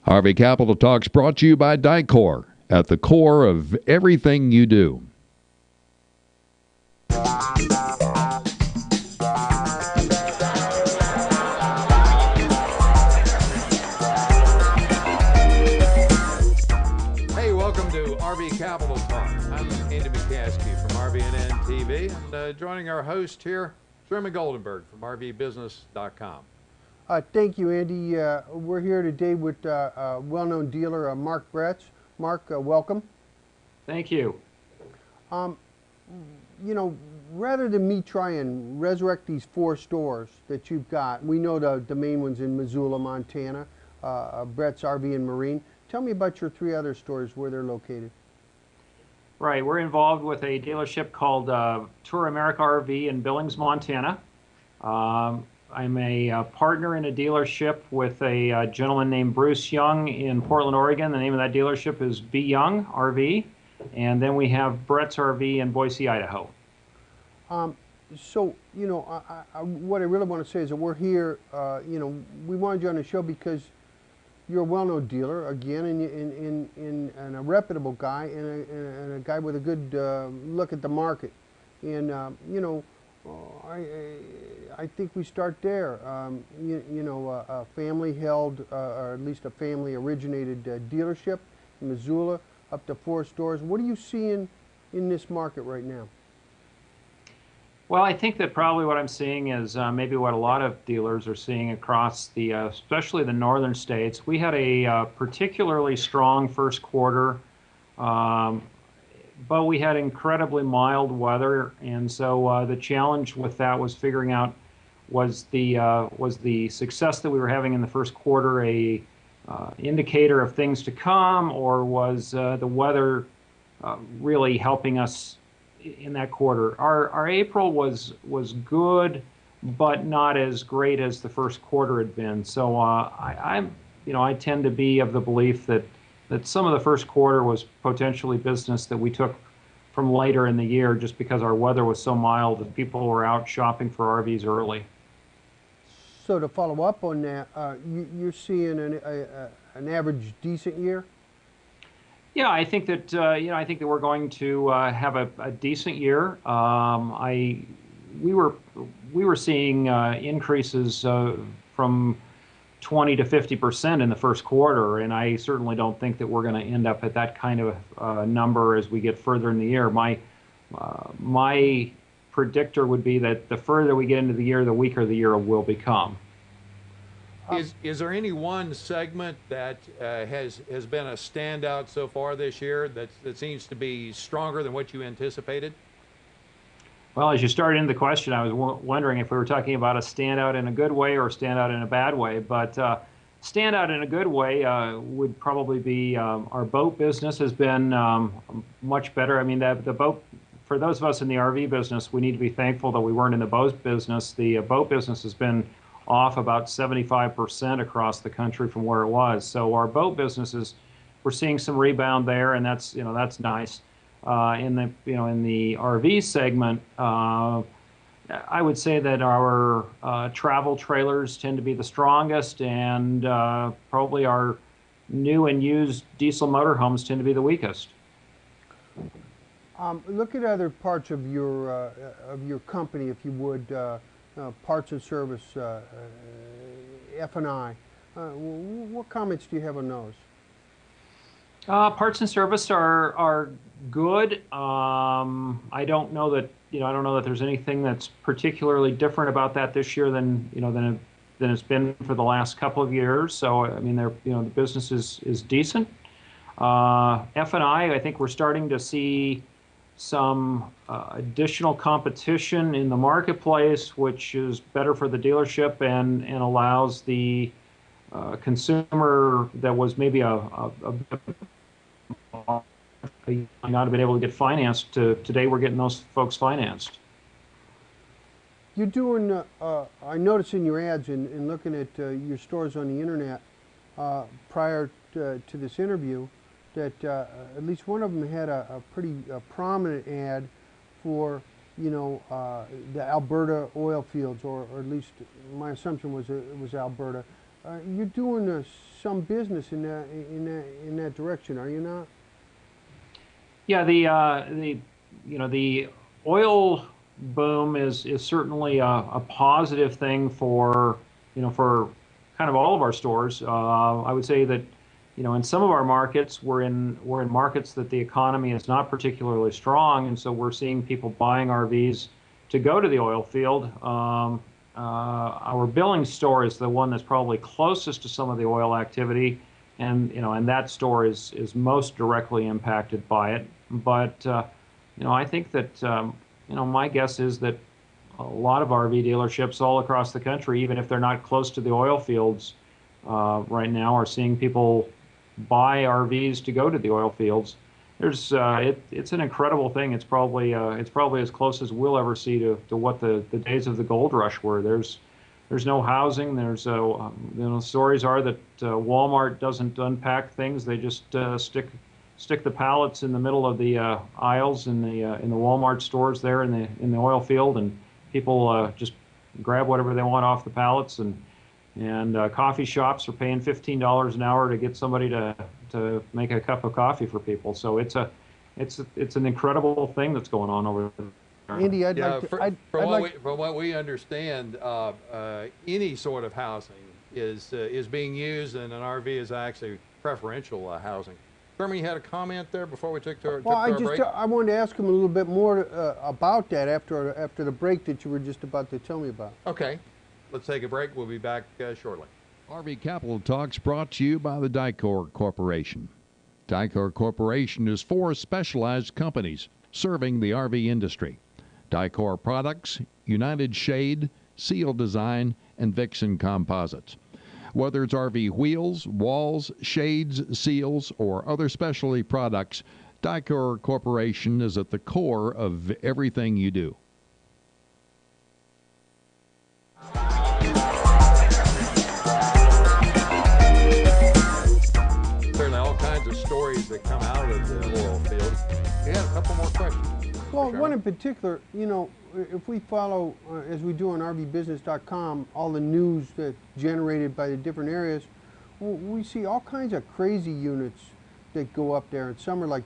Harvey Capital Talks brought to you by Dicor, at the core of everything you do. Hey, welcome to RV Capital Talk. I'm McCaskey from RVNN TV, and joining our host here, Sherman Goldenberg from RVBusiness.com. Thank you, Andy. We're here today with a well-known dealer, Mark Bretz. Mark, welcome. Thank you. You know, rather than me try and resurrect these 4 stores that you've got, we know the main ones in Missoula, Montana, Bretz RV and Marine. Tell me about your 3 other stores, where they're located. Right, we're involved with a dealership called Tour America RV in Billings, Montana. I'm a partner in a dealership with a gentleman named Bruce Young in Portland, Oregon. The name of that dealership is B. Young RV. And then we have Bretz RV in Boise, Idaho. So, you know, what I really want to say is that we're here, you know, we wanted you on the show because you're a well-known dealer, again, and a reputable guy, and a guy with a good look at the market. And, you know, I think we start there. You know, a family-held, or at least a family-originated dealership in Missoula, up to 4 stores. What are you seeing in this market right now? Well, I think that probably what I'm seeing is maybe what a lot of dealers are seeing across the, especially the northern states. We had a particularly strong first quarter, but we had incredibly mild weather, and so the challenge with that was figuring out was the success that we were having in the first quarter a indicator of things to come, or was the weather really helping us in that quarter? Our April was good, but not as great as the first quarter had been. So I tend to be of the belief that some of the first quarter was potentially business that we took from later in the year just because our weather was so mild that people were out shopping for RVs early. So to follow up on that, you're seeing an average decent year? Yeah, I think that I think that we're going to have a decent year. We were seeing increases from 20 to 50% in the first quarter, and I certainly don't think that we're going to end up at that kind of number as we get further in the year. My predictor would be that the further we get into the year, the weaker the year will become. Is there any one segment that has been a standout so far this year that seems to be stronger than what you anticipated? Well, as you started into the question, I was wondering if we were talking about a standout in a good way or a standout in a bad way. But standout in a good way would probably be our boat business has been much better. I mean, the boat, for those of us in the RV business, we need to be thankful that we weren't in the boat business. The boat business has been off about 75% across the country from where it was. So our boat businesses, we're seeing some rebound there, and that's nice. In the RV segment, I would say that our travel trailers tend to be the strongest, and probably our new and used diesel motorhomes tend to be the weakest. Look at other parts of your company, if you would. Parts and service, F&I. What comments do you have on those? Parts and service are good. I don't know that there's anything that's particularly different about that this year than it's been for the last couple of years. So I mean, the business is decent. F&I think we're starting to see some additional competition in the marketplace, which is better for the dealership and allows the consumer that was maybe not have been able to get financed. Today we're getting those folks financed. You're doing, I noticed in your ads and looking at your stores on the internet prior to this interview, that at least one of them had a pretty prominent ad for, the Alberta oil fields, or at least my assumption was it was Alberta. You're doing some business in that direction, are you not? Yeah, the oil boom is certainly a positive thing for for kind of all of our stores. I would say that in some of our markets we're in markets that the economy is not particularly strong, and so we're seeing people buying RVs to go to the oil field. Our Billings store is the one that's probably closest to some of the oil activity, and that store is most directly impacted by it. But I think that my guess is that a lot of RV dealerships all across the country, even if they're not close to the oil fields right now, are seeing people buy RVs to go to the oil fields. It's an incredible thing. It's probably as close as we'll ever see to what the days of the gold rush were. There's no housing. There's stories are that Walmart doesn't unpack things. They just stick the pallets in the middle of the aisles in the Walmart stores there in the oil field, and people just grab whatever they want off the pallets. And coffee shops are paying $15 an hour to get somebody to make a cup of coffee for people. So it's an incredible thing that's going on over there. Andy, from what we understand, any sort of housing is being used, and an RV is actually preferential housing. Sherman, you had a comment there before we took our break? I wanted to ask him a little bit more about that after the break that you were just about to tell me about. Okay. Let's take a break. We'll be back shortly. RV Capital Talks brought to you by the Dicor Corporation. Dicor Corporation is 4 specialized companies serving the RV industry. Dicor Products, United Shade, Seal Design, and Vixen Composites. Whether it's RV wheels, walls, shades, seals, or other specialty products, Dicor Corporation is at the core of everything you do. Certainly all kinds of stories that come out of the oil field. We had a couple more questions. Well, one in particular, if we follow, as we do on RVbusiness.com, all the news that's generated by the different areas, we see all kinds of crazy units that go up there. And some are like,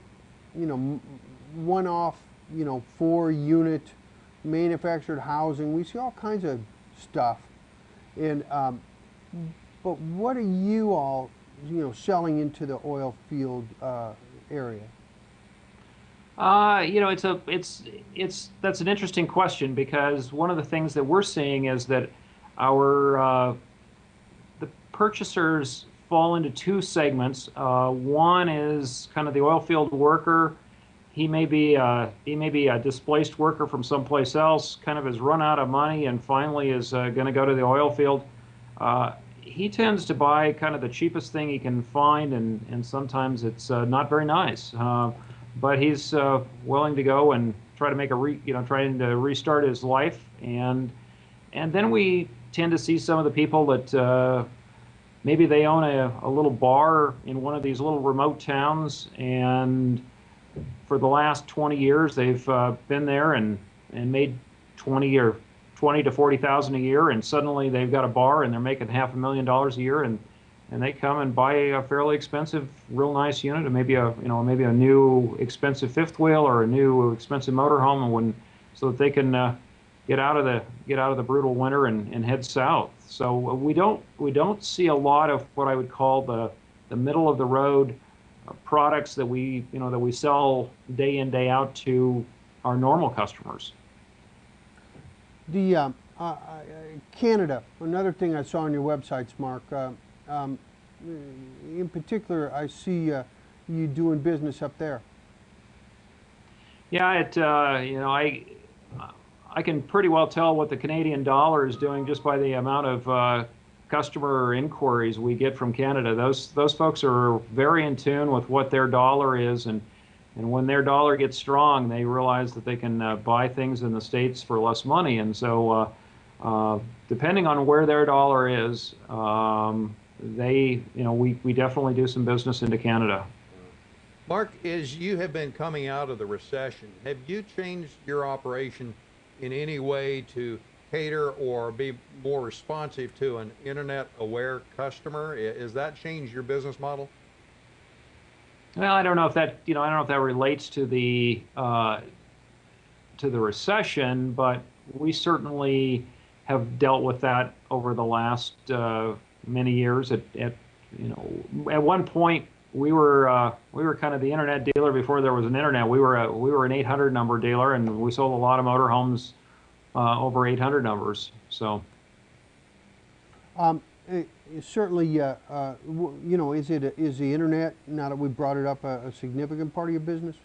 one-off, 4-unit manufactured housing. We see all kinds of stuff. And but what are you all, selling into the oil field area? That's an interesting question, because one of the things that we're seeing is that the purchasers fall into 2 segments. One is kind of the oil field worker. He may be a displaced worker from someplace else, kind of has run out of money and finally is going to go to the oil field. He tends to buy kind of the cheapest thing he can find, and sometimes it's not very nice. But he's willing to go and try to trying to restart his life, and then we tend to see some of the people that maybe they own a little bar in one of these little remote towns, and for the last 20 years they've been there and made 20 to 40,000 a year, and suddenly they've got a bar and they're making $500,000 a year, and they come and buy a fairly expensive, real nice unit, or maybe a new expensive fifth wheel or a new expensive motorhome, so that they can get out of the brutal winter and head south. So we don't see a lot of what I would call the middle of the road products that we sell day in, day out to our normal customers. The Canada, another thing I saw on your websites, Mark. In particular, I see you doing business up there. Yeah, I can pretty well tell what the Canadian dollar is doing just by the amount of customer inquiries we get from Canada. Those folks are very in tune with what their dollar is, and when their dollar gets strong, they realize that they can buy things in the States for less money. And so, depending on where their dollar is, we definitely do some business into Canada. Mark, as you have been coming out of the recession, have you changed your operation in any way to cater or be more responsive to an internet-aware customer? Is that changed your business model? Well, I don't know if that, I don't know if that relates to the recession, but we certainly have dealt with that over the last many years. At one point we were kind of the internet dealer before there was an internet. We were an 800 number dealer, and we sold a lot of motorhomes over 800 numbers. So. Certainly, is the internet, now that we brought it up, a significant part of your business?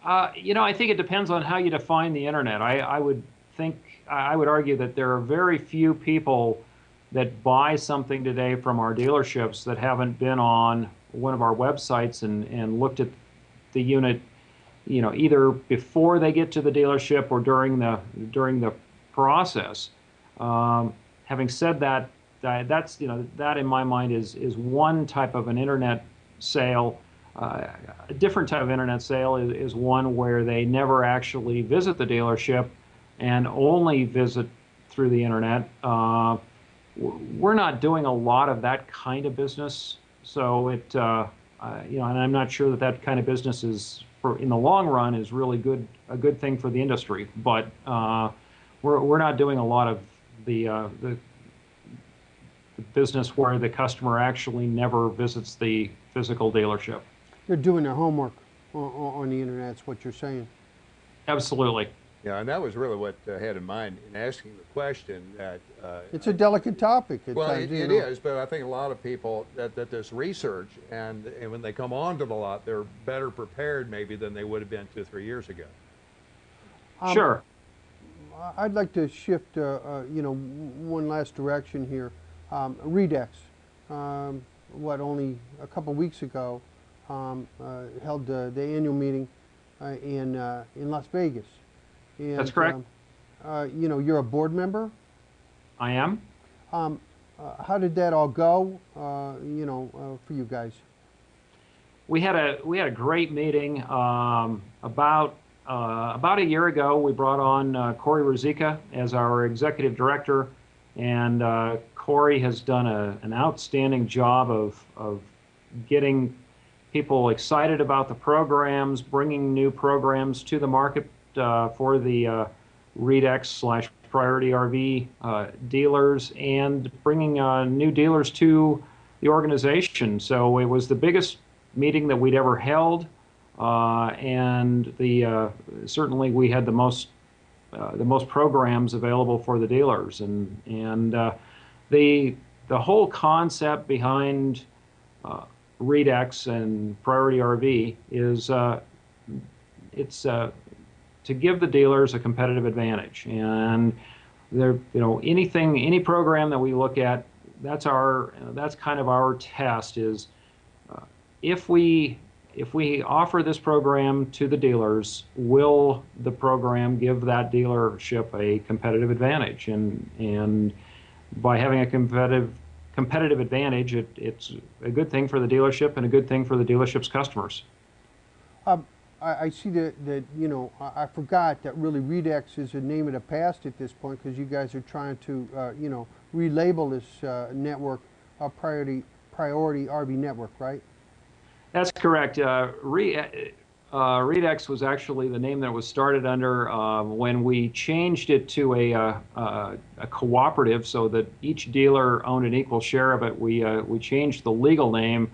I think it depends on how you define the internet. I would argue that there are very few people that buy something today from our dealerships that haven't been on one of our websites and looked at the unit, either before they get to the dealership or during the process. Having said that, that's that in my mind is one type of an internet sale. A different type of internet sale is one where they never actually visit the dealership and only visit through the internet. We're not doing a lot of that kind of business, so and I'm not sure that kind of business is, in the long run, is really a good thing for the industry. But we're not doing a lot of the business where the customer actually never visits the physical dealership. They're doing their homework on the internet, that's what you're saying. Absolutely. Yeah, and that was really what I had in mind in asking the question. That it's a delicate topic at well, times. it is, but I think a lot of people that this research, and when they come onto the lot, they're better prepared maybe than they would have been 2 or 3 years ago. Sure. I'd like to shift, one last direction here. Redex, only a couple weeks ago, held the annual meeting in Las Vegas. And, that's correct. You're a board member? I am. How did that all go, for you guys? We had a great meeting. About a year ago, we brought on Corey Ruzicka as our executive director, and Corey has done an outstanding job of getting people excited about the programs, bringing new programs to the market for the Redex/Priority RV dealers, and bringing new dealers to the organization. So it was the biggest meeting that we'd ever held, and certainly we had the most programs available for the dealers, and the whole concept behind Redex and Priority RV is it's to give the dealers a competitive advantage. And any program that we look at, that's kind of our test is if we offer this program to the dealers, will the program give that dealership a competitive advantage? And by having a competitive advantage, it's a good thing for the dealership and a good thing for the dealership's customers. I see that I forgot that really Redex is a name of the past at this point, because you guys are trying to relabel this network Priority RV Network, right? That's correct. Redex was actually the name that was started under when we changed it to a cooperative, so that each dealer owned an equal share of it. We changed the legal name,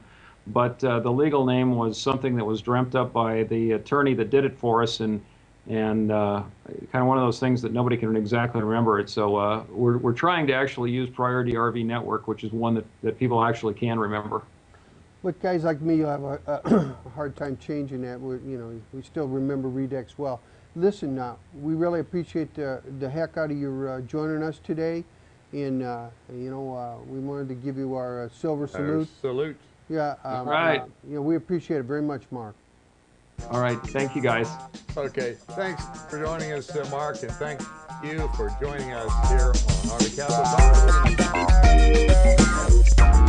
but the legal name was something that was dreamt up by the attorney that did it for us, and kind of one of those things that nobody can exactly remember it. So we're trying to actually use Priority RV Network, which is one that people actually can remember. But guys like me, you have a hard time changing that. We still remember Redex well. Listen, we really appreciate the heck out of your joining us today, and we wanted to give you our silver salute. Salute. Yeah. Right. We appreciate it very much, Mark. All right. Thank you, guys. Okay. Thanks for joining us, Mark, and thank you for joining us here on RV Castle Talk.